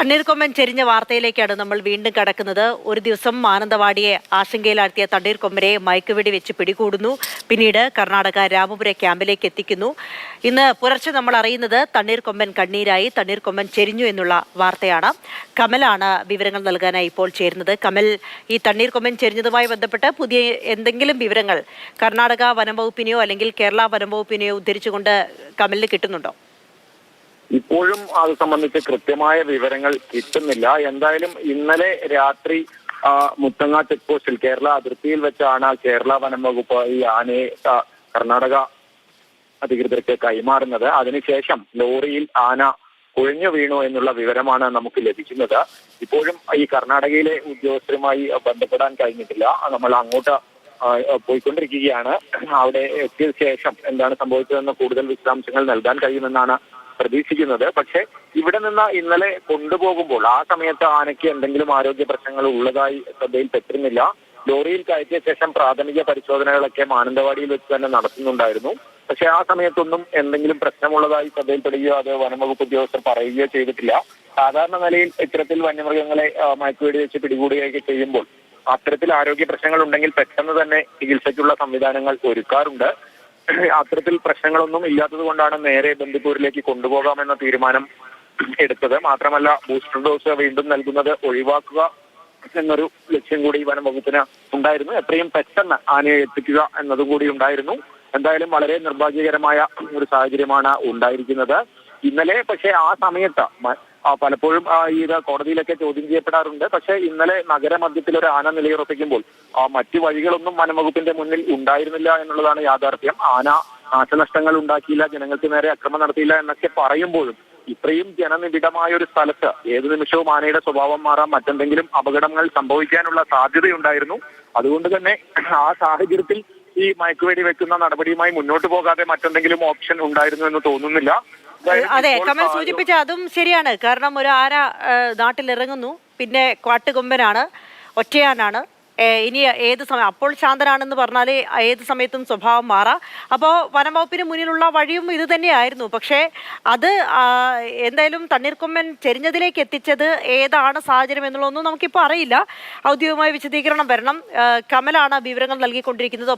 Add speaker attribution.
Speaker 1: തണ്ണീർക്കൊമ്പൻ ചെരിഞ്ഞ വാർത്തയിലേക്കാണ് നമ്മൾ വീണ്ടും കടക്കുന്നത്. ഒരു ദിവസം മാനന്തവാടിയെ ആശങ്കയിലാഴ്ത്തിയ തണ്ണീർക്കൊമ്പനെ മയക്കുവെടി വെച്ച് പിടികൂടുന്നു. പിന്നീട് കർണാടക രാമപുര ക്യാമ്പിലേക്ക് എത്തിക്കുന്നു. ഇന്ന് പുലർച്ചെ നമ്മൾ അറിയുന്നത് തണ്ണീർക്കൊമ്പൻ കണ്ണീരായി, തണ്ണീർക്കൊമ്പൻ ചെരിഞ്ഞു എന്നുള്ള വാർത്തയാണ്. കമലാണ് വിവരങ്ങൾ നൽകാനായി ഇപ്പോൾ ചേരുന്നത്. കമൽ, ഈ തണ്ണീർക്കൊമ്പൻ ചെരിഞ്ഞതുമായി ബന്ധപ്പെട്ട് പുതിയ എന്തെങ്കിലും വിവരങ്ങൾ കർണാടക വനംവകുപ്പിനെയോ അല്ലെങ്കിൽ കേരള വനംവകുപ്പിനെയോ ഉദ്ധരിച്ചുകൊണ്ട് കമലിന് കിട്ടുന്നുണ്ടോ?
Speaker 2: ഇപ്പോഴും അത് സംബന്ധിച്ച് കൃത്യമായ വിവരങ്ങൾ കിട്ടുന്നില്ല. എന്തായാലും ഇന്നലെ രാത്രി മുത്തങ്ങ ചെക്ക് പോസ്റ്റിൽ കേരള അതിർത്തിയിൽ വെച്ചാണ് കേരള വനം വകുപ്പ് ഈ ആനയെ കർണാടക അധികൃതർക്ക് കൈമാറുന്നത്. അതിനുശേഷം ലോറിയിൽ ആന കുഴഞ്ഞു വീണു എന്നുള്ള വിവരമാണ് നമുക്ക് ലഭിക്കുന്നത്. ഇപ്പോഴും ഈ കർണാടകയിലെ ഉദ്യോഗസ്ഥരുമായി ബന്ധപ്പെടാൻ കഴിഞ്ഞിട്ടില്ല. നമ്മൾ അങ്ങോട്ട് പോയിക്കൊണ്ടിരിക്കുകയാണ്. അവിടെ എത്തിയ ശേഷം എന്താണ് സംഭവിച്ചതെന്ന് കൂടുതൽ വിശദാംശങ്ങൾ നൽകാൻ കഴിയുമെന്നാണ് പ്രതീക്ഷിക്കുന്നത്. പക്ഷേ ഇവിടെ നിന്ന് ഇന്നലെ കൊണ്ടുപോകുമ്പോൾ ആ സമയത്ത് ആനയ്ക്ക് എന്തെങ്കിലും ആരോഗ്യ പ്രശ്നങ്ങൾ ഉള്ളതായി ശ്രദ്ധയിൽപ്പെട്ടിരുന്നില്ല. ലോറിയിൽ കയറ്റിയ ശേഷം പ്രാഥമിക പരിശോധനകളൊക്കെ മാനന്തവാടിയിൽ വെച്ച് തന്നെ നടത്തുന്നുണ്ടായിരുന്നു. പക്ഷെ ആ സമയത്തൊന്നും എന്തെങ്കിലും പ്രശ്നമുള്ളതായി ശ്രദ്ധയിൽപ്പെടുകയോ അത് വനംവകുപ്പ് ഉദ്യോഗസ്ഥർ പറയുകയോ ചെയ്തിട്ടില്ല. സാധാരണ നിലയിൽ ഇത്തരത്തിൽ വന്യമൃഗങ്ങളെ മയക്കുവെടി വെച്ച് പിടികൂടുകയൊക്കെ ചെയ്യുമ്പോൾ അത്തരത്തിൽ ആരോഗ്യ പ്രശ്നങ്ങൾ ഉണ്ടെങ്കിൽ പെട്ടെന്ന് തന്നെ ചികിത്സയ്ക്കുള്ള സംവിധാനങ്ങൾ ഒരുക്കാറുണ്ട്. അത്തരത്തിൽ പ്രശ്നങ്ങളൊന്നും ഇല്ലാത്തത് കൊണ്ടാണ് നേരെ ബന്ദിപ്പൂരിലേക്ക് കൊണ്ടുപോകാമെന്ന തീരുമാനം എടുത്തത്. മാത്രമല്ല ബൂസ്റ്റർ ഡോസ് വീണ്ടും നൽകുന്നത് ഒഴിവാക്കുക എന്നൊരു ലക്ഷ്യം കൂടി വനം വകുപ്പിന് ഉണ്ടായിരുന്നു. എത്രയും പെട്ടെന്ന് ആനയെ എത്തിക്കുക എന്നതും കൂടി ഉണ്ടായിരുന്നു. എന്തായാലും വളരെ നിർഭാഗ്യകരമായ ഒരു സാഹചര്യമാണ് ഉണ്ടായിരിക്കുന്നത് ഇന്നലെ. പക്ഷേ ആ സമയത്ത് പലപ്പോഴും ഇത് കോടതിയിലൊക്കെ ചോദ്യം ചെയ്യപ്പെടാറുണ്ട്. പക്ഷേ ഇന്നലെ നഗരമധ്യത്തിൽ ഒരു ആന നിലയുറപ്പിക്കുമ്പോൾ മറ്റു വഴികളൊന്നും വനംവകുപ്പിന്റെ മുന്നിൽ ഉണ്ടായിരുന്നില്ല എന്നുള്ളതാണ് യാഥാർത്ഥ്യം. ആന നാശനഷ്ടങ്ങൾ ഉണ്ടാക്കിയില്ല, ജനങ്ങൾക്ക് നേരെ അക്രമം നടത്തിയില്ല എന്നൊക്കെ പറയുമ്പോഴും ഇത്രയും ജനനിബിഡമായ ഒരു സ്ഥലത്ത് ഏത് നിമിഷവും ആനയുടെ സ്വഭാവം മാറാം, മറ്റെന്തെങ്കിലും അപകടങ്ങൾ സംഭവിക്കാനുള്ള സാധ്യതയുണ്ടായിരുന്നു. അതുകൊണ്ട് തന്നെ ആ സാഹചര്യത്തിൽ ഈ മയക്കുവെടി വെക്കുന്ന നടപടിയുമായി മുന്നോട്ട് പോകാതെ മറ്റെന്തെങ്കിലും ഓപ്ഷൻ ഉണ്ടായിരുന്നു എന്ന് തോന്നുന്നില്ല.
Speaker 1: അതെ, കമൽ സൂചിപ്പിച്ച അതും ശരിയാണ്. കാരണം ഒരു ആന നാട്ടിലിറങ്ങുന്നു, പിന്നെ കാട്ടുകൊമ്പനാണ്, ഒറ്റയാനാണ്. ഇനി ഏത് സമയം അപ്പോൾ ശാന്തനാണെന്ന് പറഞ്ഞാൽ ഏത് സമയത്തും സ്വഭാവം മാറാം. അപ്പോൾ വനംവകുപ്പിന് മുന്നിലുള്ള വഴിയും ഇത് തന്നെയായിരുന്നു. പക്ഷേ അത് എന്തായാലും തണ്ണീർക്കൊമ്പൻ ചെരിഞ്ഞതിലേക്ക് എത്തിച്ചത് ഏതാണ് സാഹചര്യം എന്നുള്ളതൊന്നും നമുക്കിപ്പോൾ അറിയില്ല. ഔദ്യോഗികമായ വിശദീകരണം വരണം. കമലാണ് വിവരങ്ങൾ നൽകിക്കൊണ്ടിരിക്കുന്നത്.